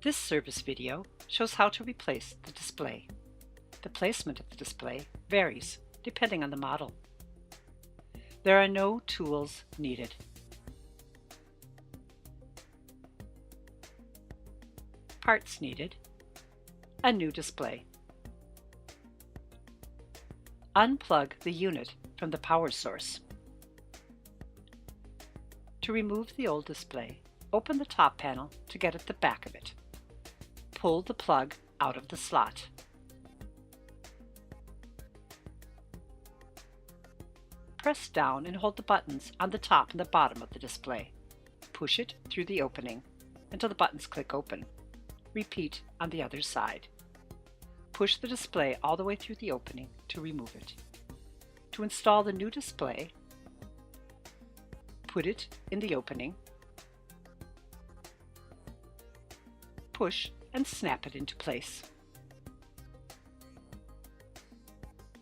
This service video shows how to replace the display. The placement of the display varies depending on the model. There are no tools needed. Parts needed: a new display. Unplug the unit from the power source. To remove the old display, open the top panel to get at the back of it. Pull the plug out of the slot. Press down and hold the buttons on the top and the bottom of the display. Push it through the opening until the buttons click open. Repeat on the other side. Push the display all the way through the opening to remove it. To install the new display, put it in the opening, push and snap it into place.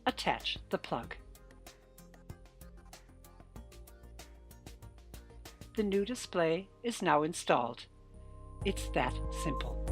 Attach the plug. The new display is now installed. It's that simple.